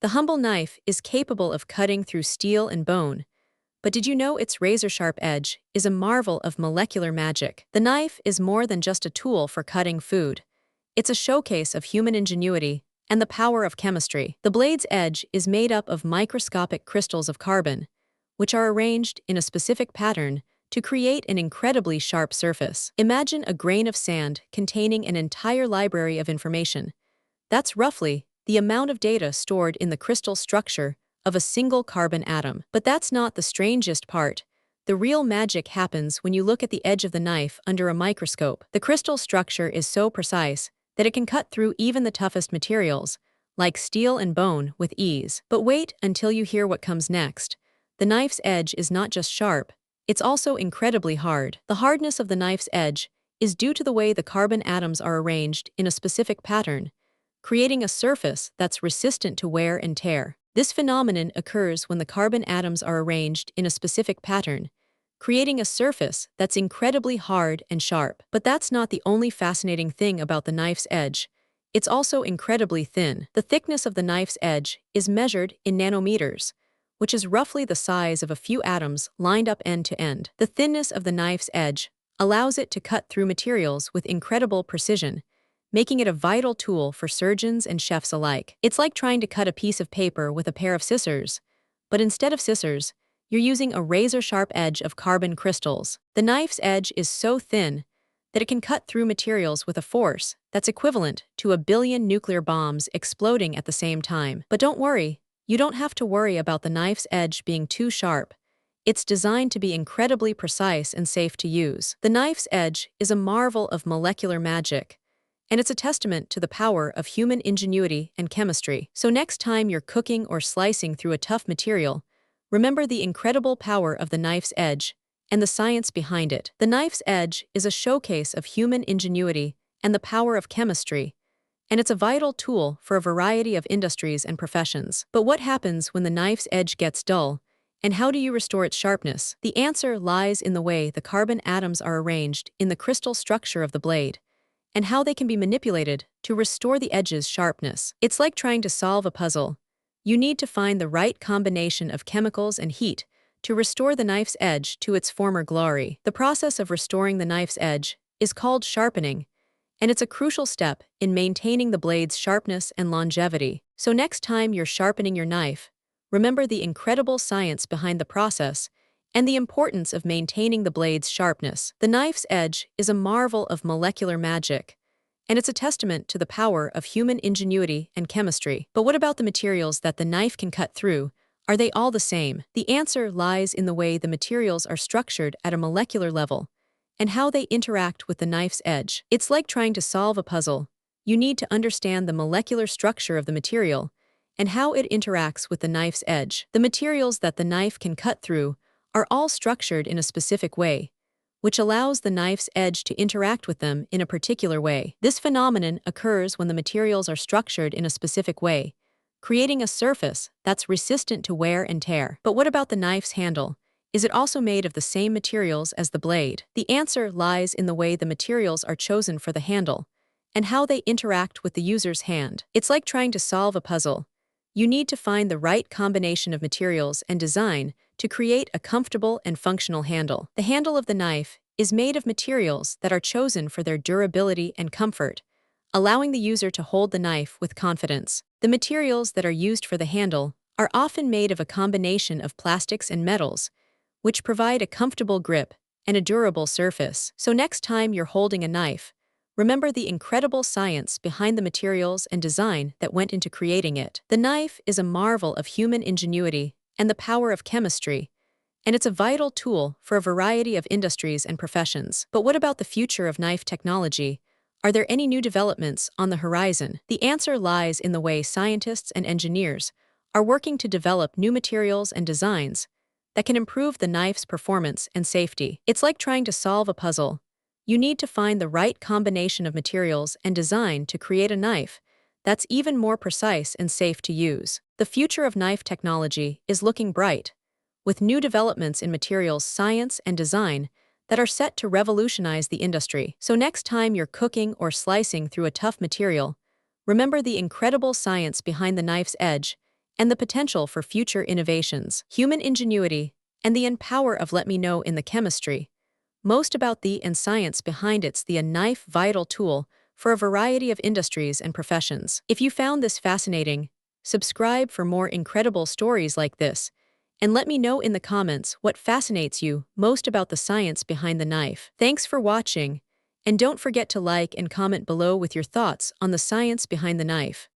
The humble knife is capable of cutting through steel and bone, but did you know its razor-sharp edge is a marvel of molecular magic? The knife is more than just a tool for cutting food. It's a showcase of human ingenuity and the power of chemistry. The blade's edge is made up of microscopic crystals of carbon, which are arranged in a specific pattern to create an incredibly sharp surface. Imagine a grain of sand containing an entire library of information. That's roughly the amount of data stored in the crystal structure of a single carbon atom. But that's not the strangest part. The real magic happens when you look at the edge of the knife under a microscope. The crystal structure is so precise that it can cut through even the toughest materials, like steel and bone, with ease. But wait until you hear what comes next. The knife's edge is not just sharp, it's also incredibly hard. The hardness of the knife's edge is due to the way the carbon atoms are arranged in a specific pattern, creating a surface that's resistant to wear and tear. This phenomenon occurs when the carbon atoms are arranged in a specific pattern, creating a surface that's incredibly hard and sharp. But that's not the only fascinating thing about the knife's edge. It's also incredibly thin. The thickness of the knife's edge is measured in nanometers, which is roughly the size of a few atoms lined up end to end. The thinness of the knife's edge allows it to cut through materials with incredible precision, making it a vital tool for surgeons and chefs alike. It's like trying to cut a piece of paper with a pair of scissors, but instead of scissors, you're using a razor-sharp edge of carbon crystals. The knife's edge is so thin that it can cut through materials with a force that's equivalent to 1 billion nuclear bombs exploding at the same time. But don't worry, you don't have to worry about the knife's edge being too sharp. It's designed to be incredibly precise and safe to use. The knife's edge is a marvel of molecular magic, and it's a testament to the power of human ingenuity and chemistry. So next time you're cooking or slicing through a tough material, remember the incredible power of the knife's edge and the science behind it. The knife's edge is a showcase of human ingenuity and the power of chemistry, and it's a vital tool for a variety of industries and professions. But what happens when the knife's edge gets dull, and how do you restore its sharpness? The answer lies in the way the carbon atoms are arranged in the crystal structure of the blade, and how they can be manipulated to restore the edge's sharpness. It's like trying to solve a puzzle. You need to find the right combination of chemicals and heat to restore the knife's edge to its former glory. The process of restoring the knife's edge is called sharpening, and it's a crucial step in maintaining the blade's sharpness and longevity. So next time you're sharpening your knife, remember the incredible science behind the process and the importance of maintaining the blade's sharpness. The knife's edge is a marvel of molecular magic, and it's a testament to the power of human ingenuity and chemistry. But what about the materials that the knife can cut through? Are they all the same? The answer lies in the way the materials are structured at a molecular level and how they interact with the knife's edge. It's like trying to solve a puzzle. You need to understand the molecular structure of the material and how it interacts with the knife's edge. The materials that the knife can cut through are all structured in a specific way, which allows the knife's edge to interact with them in a particular way. This phenomenon occurs when the materials are structured in a specific way, creating a surface that's resistant to wear and tear. But what about the knife's handle? Is it also made of the same materials as the blade? The answer lies in the way the materials are chosen for the handle and how they interact with the user's hand. It's like trying to solve a puzzle. You need to find the right combination of materials and design to create a comfortable and functional handle. The handle of the knife is made of materials that are chosen for their durability and comfort, allowing the user to hold the knife with confidence. The materials that are used for the handle are often made of a combination of plastics and metals, which provide a comfortable grip and a durable surface. So next time you're holding a knife, remember the incredible science behind the materials and design that went into creating it. The knife is a marvel of human ingenuity and the power of chemistry, and it's a vital tool for a variety of industries and professions. But what about the future of knife technology? Are there any new developments on the horizon? The answer lies in the way scientists and engineers are working to develop new materials and designs that can improve the knife's performance and safety. It's like trying to solve a puzzle. You need to find the right combination of materials and design to create a knife that's even more precise and safe to use. The future of knife technology is looking bright, with new developments in materials science and design that are set to revolutionize the industry. So next time you're cooking or slicing through a tough material, remember the incredible science behind the knife's edge and the potential for future innovations, human ingenuity, and the power of let me know in the chemistry. Most about the and science behind it's the a knife vital tool for a variety of industries and professions. If you found this fascinating, subscribe for more incredible stories like this, and let me know in the comments what fascinates you most about the science behind the knife. Thanks for watching, and don't forget to like and comment below with your thoughts on the science behind the knife.